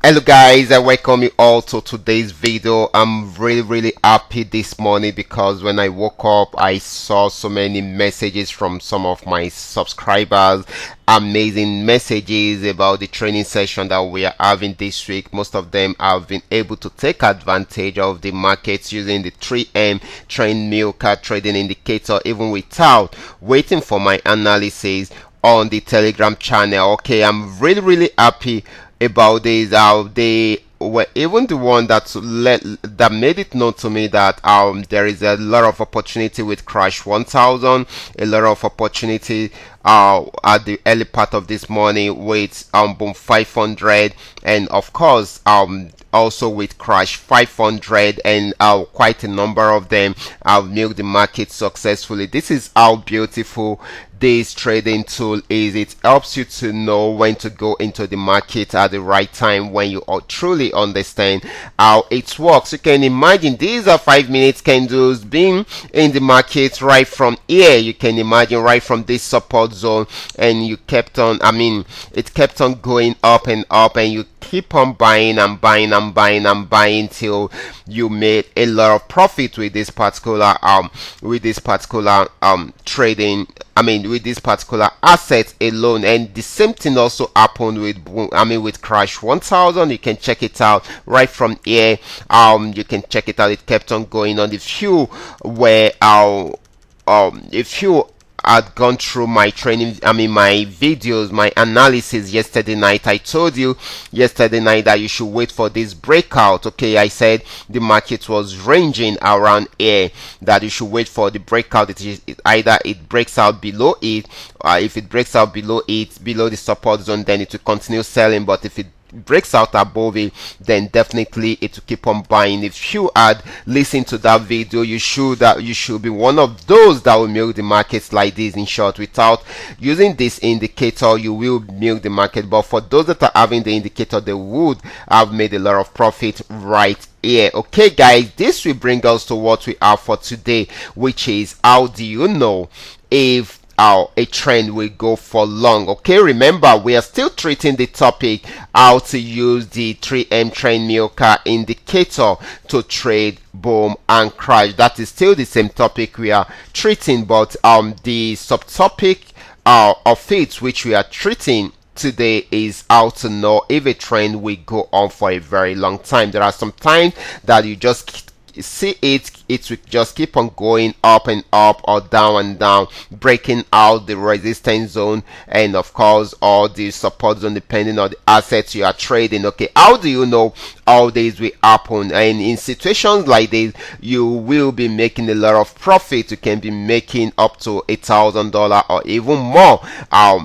Hello guys, I welcome you all to today's video. I'm really happy this morning because when I woke up I saw so many messages from some of my subscribers, amazing messages about the training session that we are having this week. Most of them have been able to take advantage of the markets using the 3M trend milker trading indicator even without waiting for my analysis on the Telegram channel. Okay, I'm really happy about this. They were even the one that made it known to me that there is a lot of opportunity with crash 1000, a lot of opportunity at the early part of this morning with boom 500, and of course also with crash 500, and quite a number of them have milked the market successfully. This is how beautiful this trading tool is. It helps you to know when to go into the market at the right time when you truly understand how it works. You can imagine these are 5-minute candles being in the market right from here. You can imagine right from this support zone, and you kept on, it kept on going up and up, and you keep on buying and buying and buying and buying till you made a lot of profit with this particular trading, with this particular asset alone. And the same thing also happened with crash 1000. You can check it out right from here. You can check it out. It kept on going on. If you had gone through my training, my videos, my analysis yesterday night, I told you yesterday night that you should wait for this breakout. Okay, I said the market was ranging around here, that you should wait for the breakout. Either it breaks out below it, if it breaks out below it, below the support zone, then it will continue selling. But if it breaks out above it, then definitely it will keep on buying. If you had listened to that video, you should be one of those that will milk the markets like this. In short, without using this indicator, you will milk the market. But for those that are having the indicator, they would have made a lot of profit right here. Okay guys, this will bring us to what we have for today, which is how do you know if a trend will go for long. Okay, remember we are still treating the topic how to use the 3M trend milker indicator to trade boom and crash. That is still the same topic we are treating, but the subtopic of it which we are treating today is how to know if a trend will go on for a very long time. There are some times that you just see it will just keep on going up and up or down and down, breaking out the resistance zone and of course all the support zone depending on the assets you are trading. Okay, how do you know all this will happen? And in situations like this, you will be making a lot of profit. You can be making up to $1,000 or even more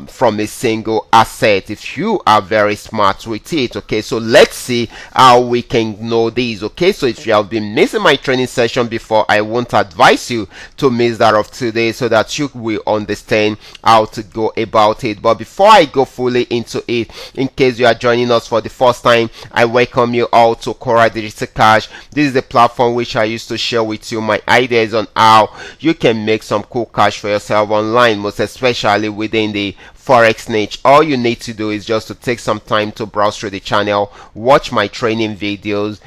from a single asset if you are very smart with it. Okay, so let's see how we can know this. Okay, so if you have been missing my training session before, I won't advise you to miss that of today so that you will understand how to go about it. But before I go fully into it, in case you are joining us for the first time, I welcome you all to Qora Digital Cash. This is the platform which I used to share with you my ideas on how you can make some cool cash for yourself online, most especially within the Forex niche. All you need to do is just to take some time to browse through the channel, watch my training videos,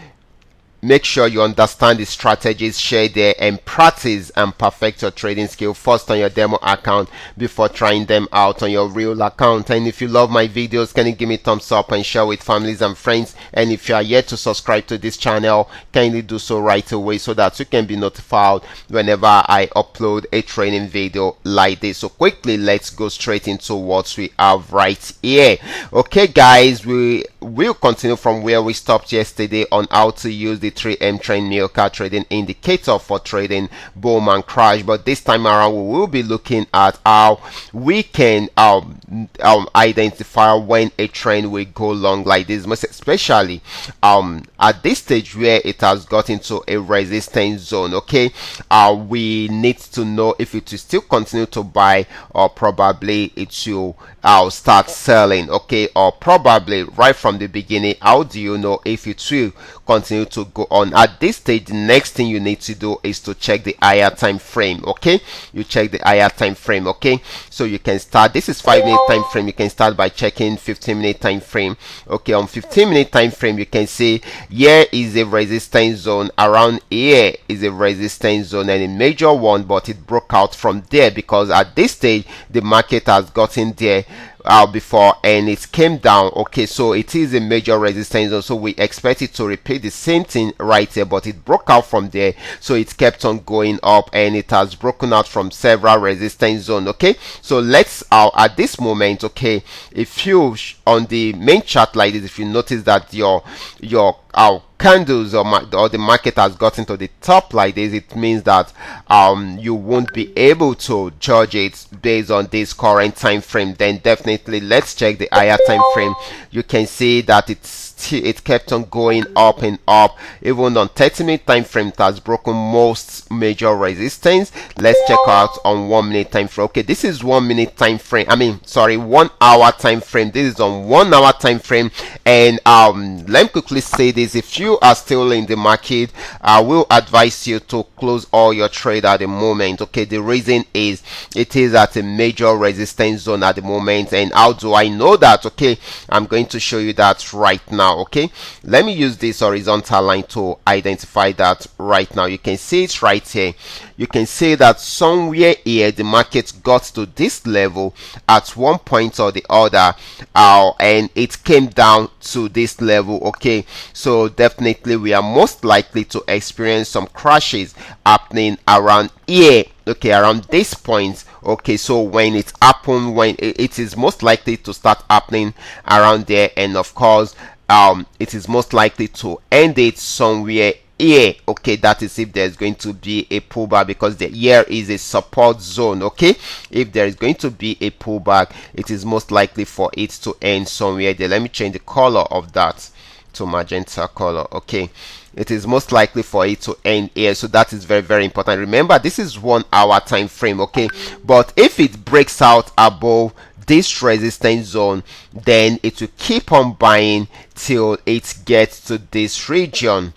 make sure you understand the strategies shared there, and practice and perfect your trading skill first on your demo account before trying them out on your real account. And if you love my videos, can you give me a thumbs up and share with families and friends? And if you are yet to subscribe to this channel, kindly do so right away so that you can be notified whenever I upload a training video like this. So quickly, let's go straight into what we have right here. Okay guys, we will continue from where we stopped yesterday on how to use the 3M trend milker trading indicator for trading boom and crash. But this time around, we will be looking at how we can identify when a trend will go long like this, most especially at this stage where it has got into a resistance zone. Okay, we need to know if it will still continue to buy or probably it will start selling. Okay, or probably right from from the beginning, how do you know if it will continue to go on? At this stage, the next thing you need to do is to check the higher time frame. Okay, you check the higher time frame. Okay, so you can start, this is 5-minute time frame, you can start by checking 15-minute time frame. Okay, on 15-minute time frame, you can see here is a resistance zone, around here is a resistance zone and a major one, but it broke out from there because at this stage the market has gotten there before and it came down. Okay, so it is a major resistance zone, so we expect it to repeat the same thing right here, but it broke out from there, so it kept on going up and it has broken out from several resistance zone. Okay, so let's at this moment, okay, if you on the main chart like this, if you notice that your candles or the market has gotten to the top like this, it means that you won't be able to judge it based on this current time frame. Then definitely let's check the higher time frame. You can see that it kept on going up and up. Even on 30-minute time frame, it has broken most major resistance. Let's check out on 1-minute time frame. Okay, this is 1-minute time frame, 1 hour time frame. This is on 1 hour time frame. And let me quickly say this: if you are still in the market, I will advise you to close all your trade at the moment. Okay, the reason is it is at a major resistance zone at the moment. And how do I know that? Okay, I'm going to show you that right now. Okay, let me use this horizontal line to identify that right now. You can see it right here. You can see that somewhere here the market got to this level at one point or the other, and it came down to this level. Okay, so definitely we are most likely to experience some crashes happening around here. Okay, around this point. Okay, so when it happens, when it is most likely to start happening around there, and of course it is most likely to end it somewhere here. Okay, that is if there's going to be a pullback, because here is a support zone. Okay, if there is going to be a pullback, it is most likely for it to end somewhere there. Let me change the color of that to magenta color. Okay, it is most likely for it to end here, so that is very, very important. Remember, this is 1 hour time frame. Okay, but if it breaks out above this resistance zone, then it will keep on buying till it gets to this region.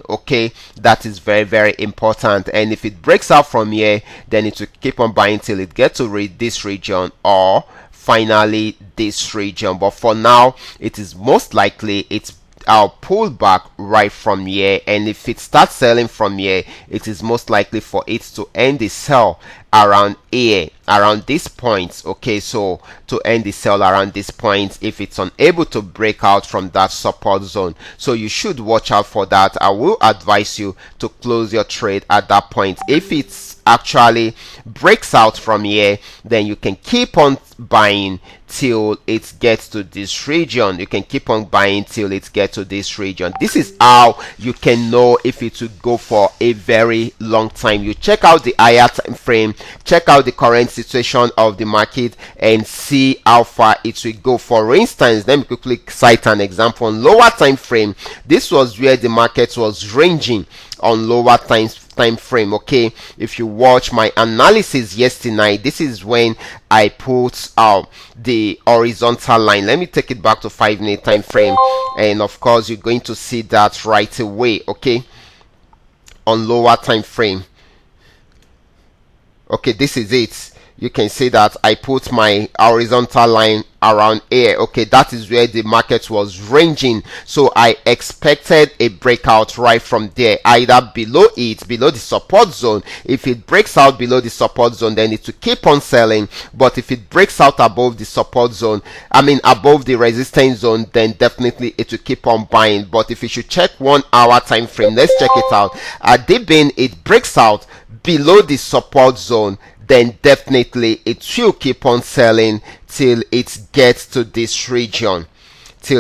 Okay, that is very, very important. And if it breaks out from here, then it will keep on buying till it gets to this region, or finally this region. But for now, it is most likely I'll pull back right from here, and if it starts selling from here, it is most likely for it to end the sell around here, around this point. Okay, so to end the sell around this point, if it's unable to break out from that support zone, so you should watch out for that. I will advise you to close your trade at that point. If it's actually breaks out from here, then you can keep on buying till it gets to this region. You can keep on buying till it gets to this region. This is how you can know if it will go for a very long time. You check out the higher time frame, check out the current situation of the market, and see how far it will go. For instance, let me quickly cite an example. On lower time frame, this was where the market was ranging on lower time frame. Okay, if you watch my analysis yesterday night, this is when I put the horizontal line. Let me take it back to 5-minute time frame, and of course you're going to see that right away. Okay, on lower time frame. Okay, this is it. You can see that I put my horizontal line around here. Okay, that is where the market was ranging, so I expected a breakout right from there, either below the support zone. If it breaks out below the support zone, then it will keep on selling. But if it breaks out above the support zone, above the resistance zone, then definitely it will keep on buying. But if you should check 1 hour time frame, let's check it out. At the bin, it breaks out below the support zone, then definitely it will keep on selling till it gets to this region. If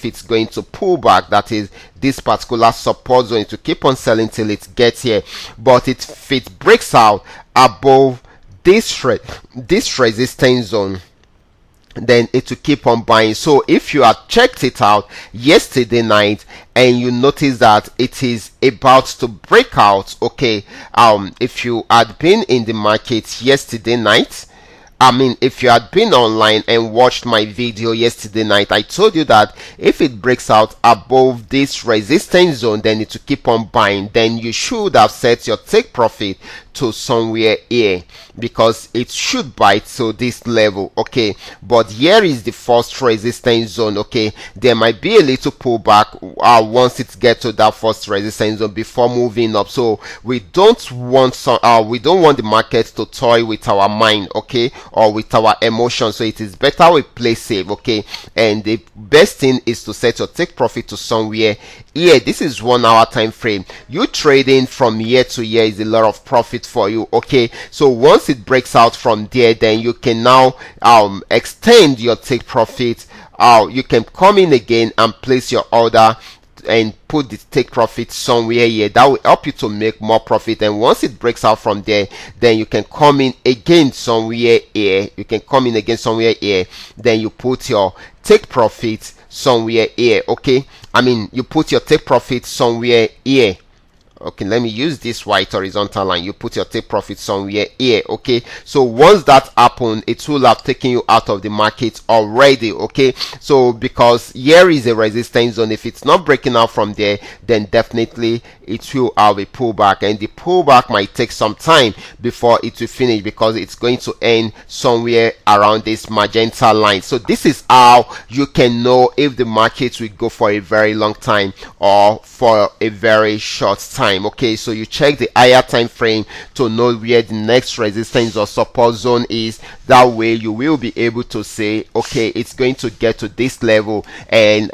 it's going to pull back, that is this particular support zone, it will keep on selling till it gets here. But if it breaks out above this resistance zone, then it will keep on buying. So if you had checked it out yesterday night and you notice that it is about to break out, okay, if you had been in the market yesterday night, I mean, if you had been online and watched my video yesterday night, I told you that if it breaks out above this resistance zone, then it will keep on buying. Then you should have set your take profit to somewhere here, because it should buy to this level. Okay, but here is the first resistance zone. Okay, there might be a little pullback once it gets to that first resistance zone before moving up. So we don't want the market to toy with our mind, okay, or with our emotions. So it is better we play safe. Okay, and the best thing is to set your take profit to somewhere here. This is 1 hour time frame. You trading from year to year is a lot of profit for you. Okay, so once it breaks out from there, then you can now extend your take profit. You can come in again and place your order and put the take profit somewhere here. That will help you to make more profit. And once it breaks out from there, then you can come in again somewhere here. You can come in again somewhere here. Then you put your take profit somewhere here. Okay, I mean, you put your take profit somewhere here. Okay, let me use this white horizontal line. You put your take profit somewhere here. Okay, so once that happens, it will have taken you out of the market already. Okay, so because here is a resistance zone, if it's not breaking out from there, then definitely it will have a pullback, and the pullback might take some time before it will finish, because it's going to end somewhere around this magenta line. So this is how you can know if the market will go for a very long time or for a very short time. Okay, so you check the higher time frame to know where the next resistance or support zone is. That way you will be able to say, okay, it's going to get to this level, and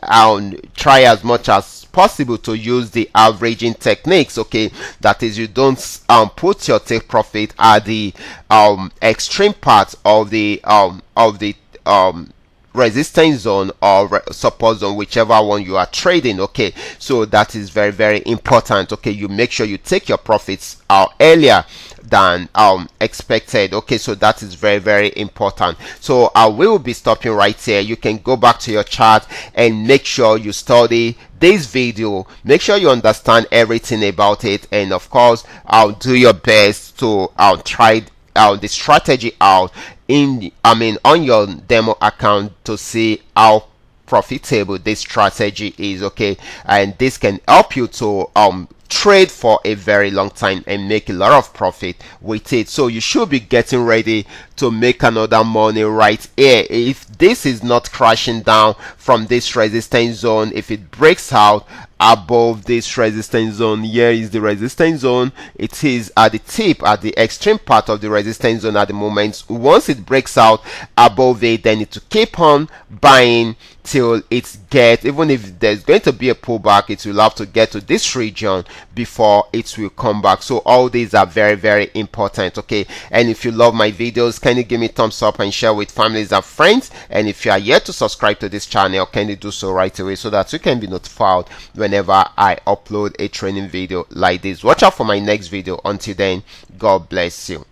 try as much as possible to use the averaging techniques. Okay, that is, you don't put your take profit at the extreme part of the resistance zone or support zone, whichever one you are trading. Okay, so that is very, very important. Okay, you make sure you take your profits earlier than expected. Okay, so that is very, very important. So I will be stopping right here. You can go back to your chart and make sure you study this video, make sure you understand everything about it, and of course do your best to try the strategy out on your demo account to see how profitable this strategy is. Okay, and this can help you to trade for a very long time and make a lot of profit with it. So you should be getting ready to make another money right here. If this is not crashing down from this resistance zone, if it breaks out above this resistance zone, here is the resistance zone. It is at the tip, at the extreme part of the resistance zone at the moment. Once it breaks out above it, then it will keep on buying till it gets, even if there's going to be a pullback, it will have to get to this region before it will come back. So all these are very, very important. Okay, and if you love my videos, can you give me a thumbs up and share with families and friends? And if you are yet to subscribe to this channel, can you do so right away so that you can be notified whenever I upload a training video like this? Watch out for my next video. Until then, God bless you.